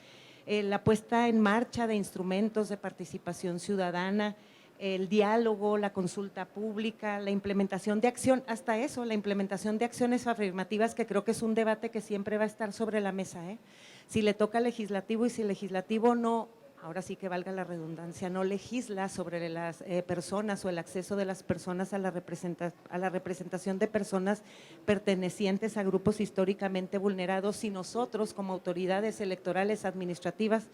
la puesta en marcha de instrumentos de participación ciudadana, el diálogo, la consulta pública, la implementación de acción, hasta eso, la implementación de acciones afirmativas, que creo que es un debate que siempre va a estar sobre la mesa, ¿eh? Si le toca al legislativo y si el legislativo no, ahora sí que valga la redundancia, no legisla sobre las personas o el acceso de las personas a la representación de personas pertenecientes a grupos históricamente vulnerados, si nosotros como autoridades electorales administrativas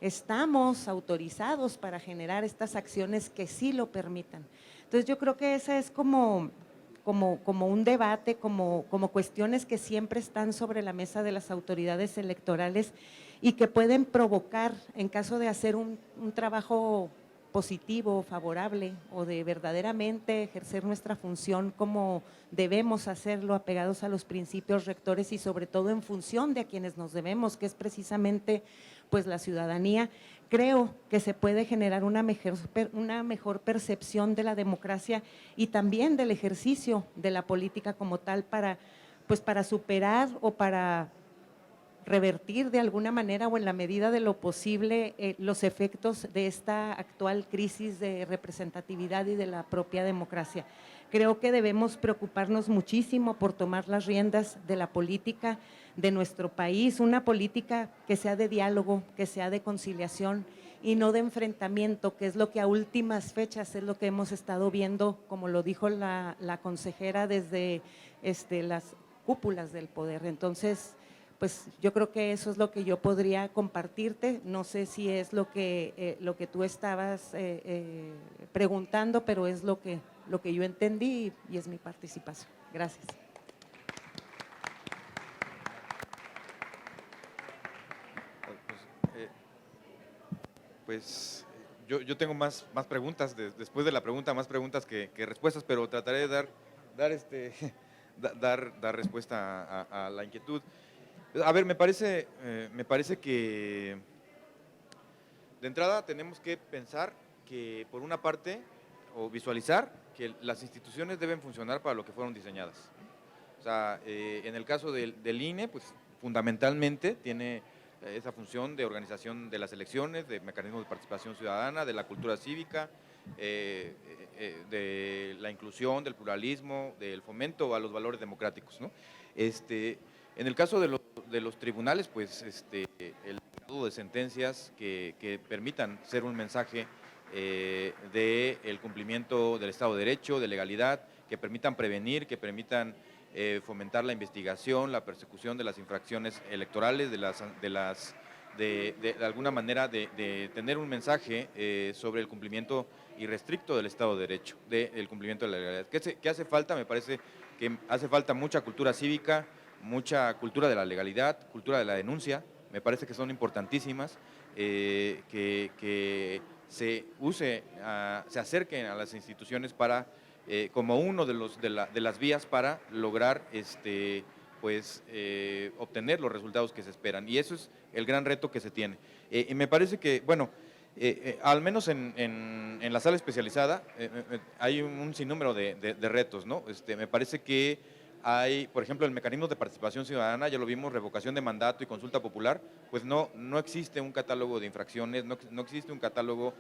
estamos autorizados para generar estas acciones que sí lo permitan. Entonces yo creo que esa es como un debate, como cuestiones que siempre están sobre la mesa de las autoridades electorales y que pueden provocar, en caso de hacer un trabajo positivo, favorable, o de verdaderamente ejercer nuestra función como debemos hacerlo, apegados a los principios rectores y sobre todo en función de a quienes nos debemos, que es precisamente pues la ciudadanía. Creo que se puede generar una mejor percepción de la democracia y también del ejercicio de la política como tal para superar o para revertir de alguna manera o en la medida de lo posible los efectos de esta actual crisis de representatividad y de la propia democracia. Creo que debemos preocuparnos muchísimo por tomar las riendas de la política de nuestro país, una política que sea de diálogo, que sea de conciliación y no de enfrentamiento, que es lo que a últimas fechas es lo que hemos estado viendo, como lo dijo la consejera, desde las cúpulas del poder. Entonces, pues yo creo que eso es lo que yo podría compartirte. No sé si es lo que tú estabas preguntando, pero es lo que yo entendí y es mi participación. Gracias. Pues yo tengo más preguntas, después de la pregunta, más preguntas que respuestas, pero trataré de dar respuesta a la inquietud. A ver, me parece que de entrada tenemos que pensar que, por una parte, o visualizar que las instituciones deben funcionar para lo que fueron diseñadas. O sea, en el caso del INE, pues fundamentalmente tiene esa función de organización de las elecciones, de mecanismos de participación ciudadana, de la cultura cívica, de la inclusión, del pluralismo, del fomento a los valores democráticos, ¿no? En el caso de los tribunales, pues el dictado de sentencias que permitan ser un mensaje del cumplimiento del Estado de Derecho, de legalidad, que permitan prevenir, que permitan fomentar la investigación, la persecución de las infracciones electorales, de alguna manera de tener un mensaje sobre el cumplimiento irrestricto del Estado de Derecho, del cumplimiento de la legalidad. ¿Qué hace falta? Me parece que hace falta mucha cultura cívica, mucha cultura de la legalidad, cultura de la denuncia, me parece que son importantísimas, que se acerquen a las instituciones para como uno de las vías para lograr obtener los resultados que se esperan, y eso es el gran reto que se tiene. Y me parece que, bueno, al menos en la sala especializada hay un sinnúmero de retos, ¿no? Me parece que Hay, por ejemplo, el mecanismo de participación ciudadana, ya lo vimos, revocación de mandato y consulta popular, pues no existe un catálogo de infracciones, no existe un catálogo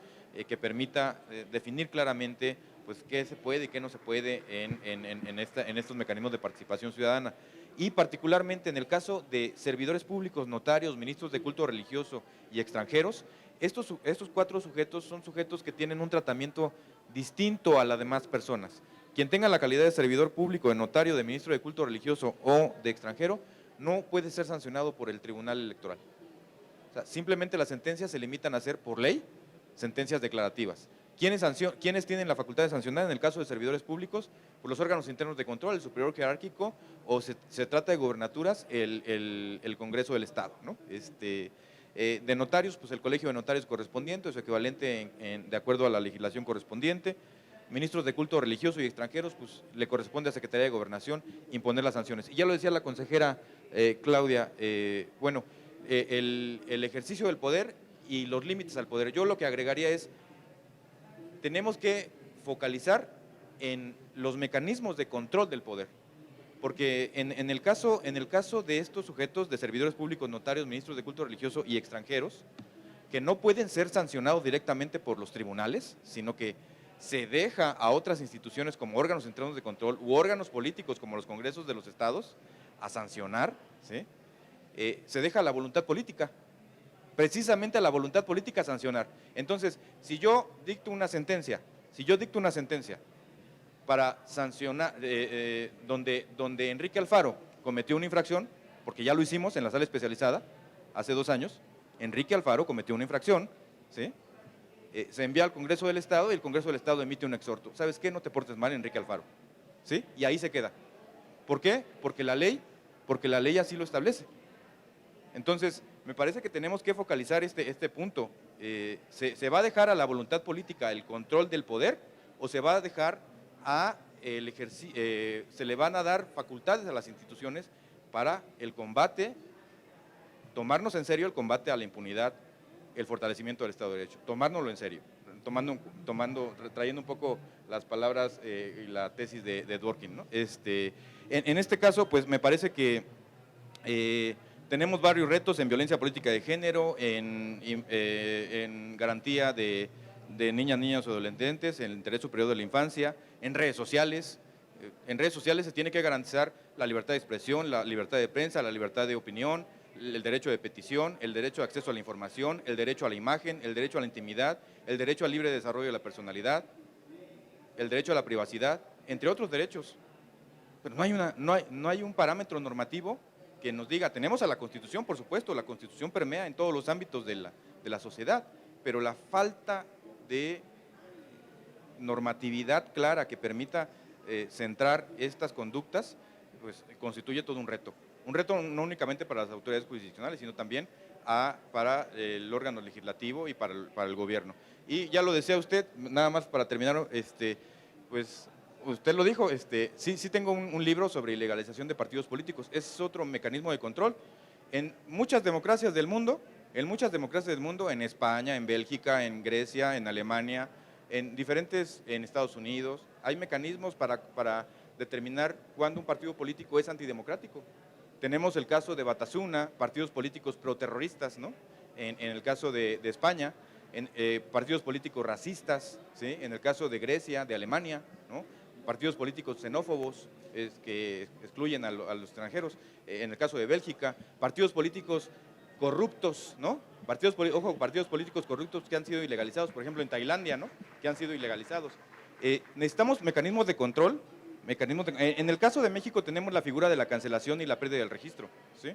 que permita definir claramente pues qué se puede y qué no se puede en estos mecanismos de participación ciudadana. Y particularmente en el caso de servidores públicos, notarios, ministros de culto religioso y extranjeros, estos 4 sujetos son sujetos que tienen un tratamiento distinto a las demás personas. Quien tenga la calidad de servidor público, de notario, de ministro de culto religioso o de extranjero, no puede ser sancionado por el Tribunal Electoral. O sea, simplemente las sentencias se limitan a ser, por ley, sentencias declarativas. ¿Quiénes tienen la facultad de sancionar en el caso de servidores públicos? Pues los órganos internos de control, el superior jerárquico, o se trata de gobernaturas, el Congreso del Estado, ¿no? De notarios, pues el colegio de notarios correspondiente, o su equivalente de acuerdo a la legislación correspondiente. Ministros de culto religioso y extranjeros, pues le corresponde a Secretaría de Gobernación imponer las sanciones. Y ya lo decía la consejera Claudia, el ejercicio del poder y los límites al poder. Yo lo que agregaría es, tenemos que focalizar en los mecanismos de control del poder, porque en el caso de estos sujetos, de servidores públicos, notarios, ministros de culto religioso y extranjeros, que no pueden ser sancionados directamente por los tribunales, sino que se deja a otras instituciones como órganos internos de control u órganos políticos como los congresos de los estados a sancionar, ¿sí? Se deja a la voluntad política, precisamente a la voluntad política a sancionar. Entonces, si yo dicto una sentencia para sancionar, donde Enrique Alfaro cometió una infracción, porque ya lo hicimos en la sala especializada hace 2 años, Enrique Alfaro cometió una infracción, ¿sí? Se envía al Congreso del Estado y el Congreso del Estado emite un exhorto. ¿Sabes qué? No te portes mal, Enrique Alfaro. ¿Sí? Y ahí se queda. ¿Por qué? Porque la ley así lo establece. Entonces, me parece que tenemos que focalizar este punto. ¿Se va a dejar a la voluntad política el control del poder o se va a dejar se le van a dar facultades a las instituciones para el combate, tomarnos en serio el combate a la impunidad, el fortalecimiento del Estado de Derecho, tomárnoslo en serio, trayendo un poco las palabras y la tesis de Dworkin, ¿no? En este caso, pues me parece que tenemos varios retos en violencia política de género, en garantía de niñas, niños y adolescentes, en el interés superior de la infancia, en redes sociales. En redes sociales se tiene que garantizar la libertad de expresión, la libertad de prensa, la libertad de opinión, el derecho de petición, el derecho de acceso a la información, el derecho a la imagen, el derecho a la intimidad, el derecho al libre desarrollo de la personalidad, el derecho a la privacidad, entre otros derechos. Pero no hay un parámetro normativo que nos diga, tenemos a la Constitución, por supuesto, la Constitución permea en todos los ámbitos de la sociedad, pero la falta de normatividad clara que permita centrar estas conductas, pues constituye todo un reto no únicamente para las autoridades jurisdiccionales, sino también para el órgano legislativo y para el gobierno. Y ya lo decía usted, nada más para terminar, pues usted lo dijo, sí tengo un libro sobre ilegalización de partidos políticos, es otro mecanismo de control. En muchas democracias del mundo, en España, en Bélgica, en Grecia, en Alemania, en Estados Unidos, hay mecanismos para determinar cuándo un partido político es antidemocrático. Tenemos el caso de Batasuna, partidos políticos proterroristas, ¿no? En el caso de España, partidos políticos racistas, ¿sí? En el caso de Grecia, de Alemania, ¿no? Partidos políticos xenófobos que excluyen a los extranjeros, en el caso de Bélgica, partidos políticos corruptos, ¿no? Partidos políticos corruptos que han sido ilegalizados, por ejemplo en Tailandia, ¿no? Que han sido ilegalizados. Necesitamos mecanismos de control. En el caso de México tenemos la figura de la cancelación y la pérdida del registro, ¿sí?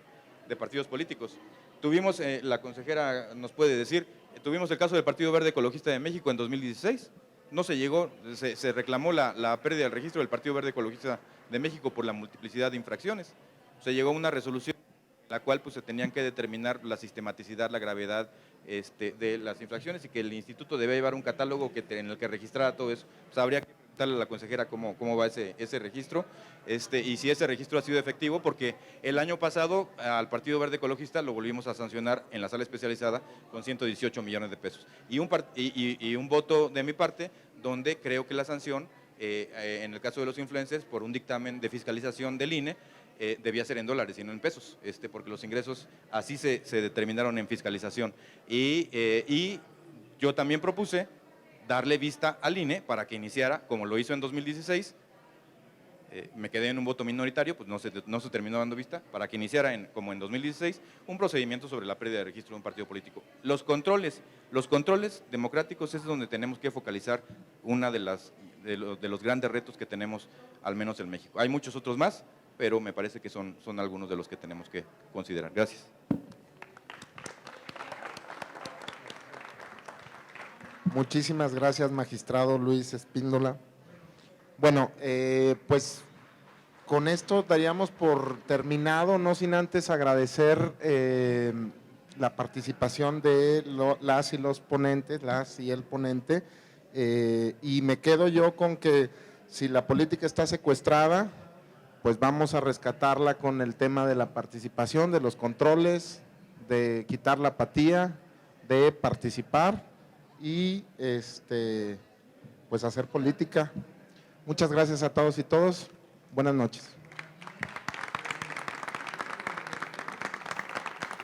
De partidos políticos. Tuvimos, la consejera nos puede decir, tuvimos el caso del Partido Verde Ecologista de México en 2016. No se llegó, se reclamó la pérdida del registro del Partido Verde Ecologista de México por la multiplicidad de infracciones. Se llegó a una resolución en la cual pues, se tenían que determinar la sistematicidad, la gravedad de las infracciones y que el instituto debe llevar un catálogo en el que registrara todo eso. Pues, habría que preguntarle a la consejera cómo va ese registro y si ese registro ha sido efectivo, porque el año pasado al Partido Verde Ecologista lo volvimos a sancionar en la sala especializada con 118 millones de pesos. Y un voto de mi parte donde creo que la sanción en el caso de los influencers, por un dictamen de fiscalización del INE, debía ser en dólares y no en pesos, porque los ingresos así se determinaron en fiscalización. Y yo también propuse darle vista al INE para que iniciara, como lo hizo en 2016, me quedé en un voto minoritario, pues no se terminó dando vista, para que iniciara, como en 2016, un procedimiento sobre la pérdida de registro de un partido político. Los controles democráticos es donde tenemos que focalizar una de los grandes retos que tenemos, al menos en México. Hay muchos otros más, pero me parece que son algunos de los que tenemos que considerar. Gracias. Muchísimas gracias, magistrado Luis Espíndola. Bueno, pues con esto daríamos por terminado, no sin antes agradecer la participación de las y los ponentes, las y el ponente, y me quedo yo con que si la política está secuestrada, pues vamos a rescatarla con el tema de la participación, de los controles, de quitar la apatía, de participar y pues hacer política. Muchas gracias a todos y todos. Buenas noches.